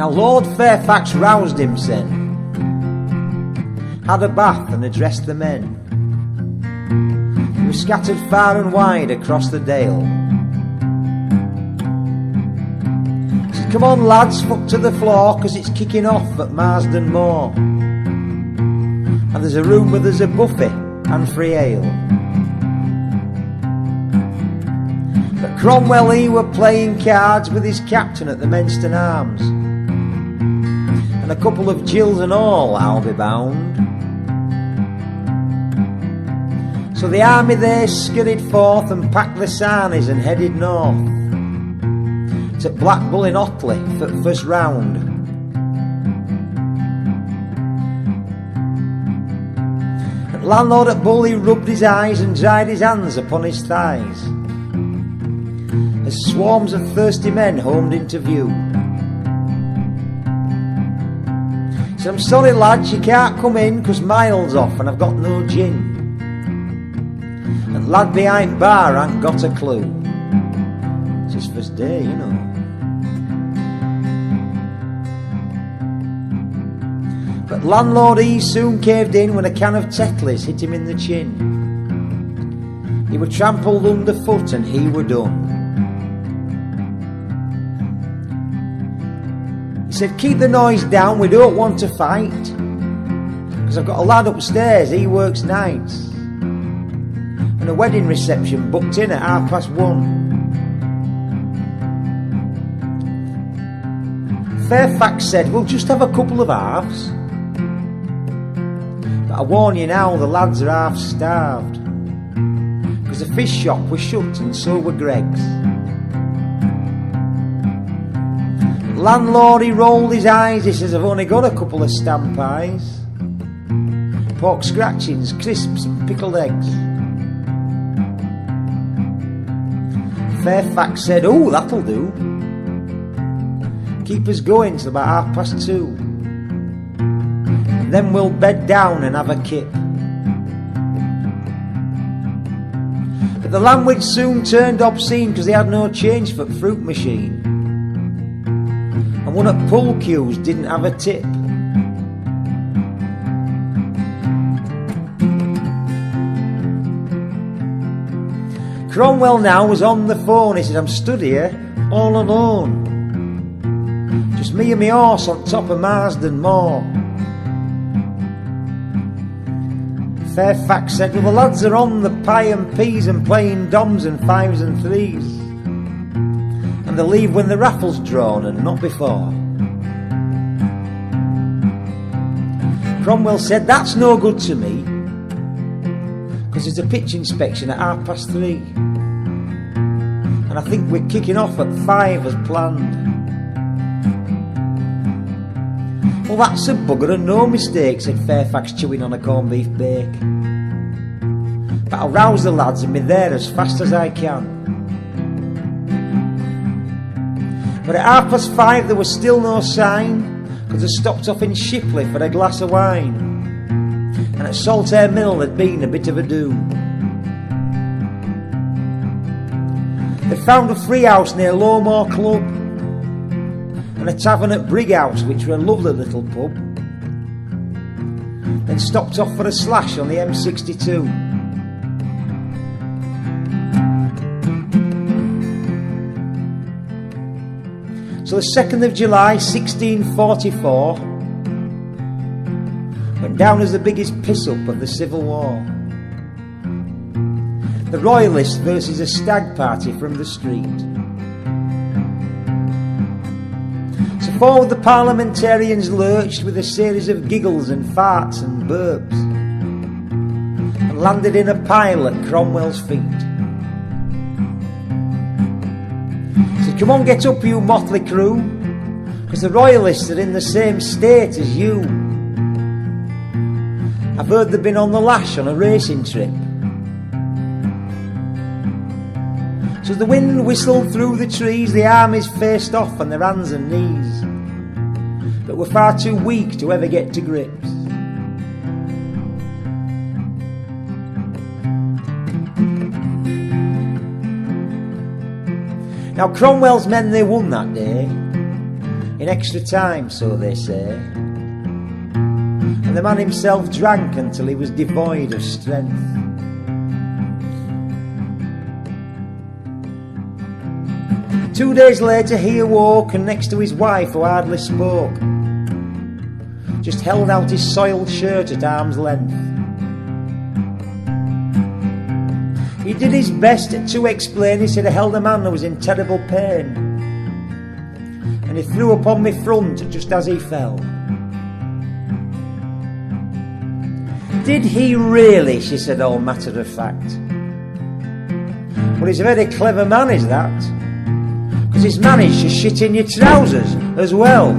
Now Lord Fairfax roused himself, had a bath and addressed the men, who were scattered far and wide across the dale. He said, come on lads, foot to the floor, 'cause it's kicking off at Marston Moor, and there's a room where there's a buffet and free ale. But Cromwell he were playing cards with his captain at the Marston Arms, and a couple of Jills and all, I'll be bound. So the army there scurried forth and packed the sarnies and headed north to Black Bull in Otley for the first round. And landlord at Bull he rubbed his eyes and dried his hands upon his thighs, as swarms of thirsty men homed into view. He said, I'm sorry lads, you can't come in, 'cause miles off and I've got no gin. And lad behind bar ain't got a clue. It's his first day, you know. But landlord he soon caved in when a can of Tetley's hit him in the chin. He were trampled underfoot and he were done. He said, keep the noise down, we don't want to fight, 'cause I've got a lad upstairs, he works nights, and a wedding reception booked in at 1:30. Fairfax said, we'll just have a couple of halves, but I warn you now, the lads are half starved, 'cause the fish shop was shut and so were Greg's. Landlord he rolled his eyes, he says, I've only got a couple of stamp pies, pork scratchings, crisps and pickled eggs. Fairfax said, oh, that'll do. Keep us going till about 2:30, and then we'll bed down and have a kip. But the landlord soon turned obscene, 'cause they had no change for the fruit machine, and one at pull queues didn't have a tip. Cromwell now was on the phone. He said, I'm stood here all alone, just me and my horse on top of Marston Moor. Fairfax said, well the lads are on the pie and peas and playing doms and fives and threes, and they'll leave when the raffle's drawn and not before. Cromwell said, that's no good to me, 'cause there's a pitch inspection at 3:30, and I think we're kicking off at 5 as planned. Well that's a bugger and no mistake, said Fairfax, chewing on a corned beef bake, but I'll rouse the lads and be there as fast as I can. But at 5:30 there was still no sign, 'cause I stopped off in Shipley for a glass of wine, and at Saltaire Mill there'd been a bit of a do. They found a free house near Lowmore Club, and a tavern at Brighouse, which were a lovely little pub. Then stopped off for a slash on the M62. So the 2nd of July 1644 went down as the biggest piss-up of the Civil War. The Royalists versus a stag party from the street. So forward the parliamentarians lurched with a series of giggles and farts and burps, and landed in a pile at Cromwell's feet. So come on, get up you motley crew, 'cause the Royalists are in the same state as you. I've heard they've been on the lash on a racing trip. So the wind whistled through the trees, the armies faced off on their hands and knees, but were far too weak to ever get to grips. Now Cromwell's men, they won that day in extra time, so they say. And the man himself drank until he was devoid of strength. Two days later he awoke, and next to his wife, who hardly spoke, just held out his soiled shirt at arm's length. He did his best to explain. He said, I held a man who was in terrible pain, and he threw upon me front just as he fell. Did he really? She said, all matter of fact. Well, he's a very clever man, is that, because he's managed to shit in your trousers as well.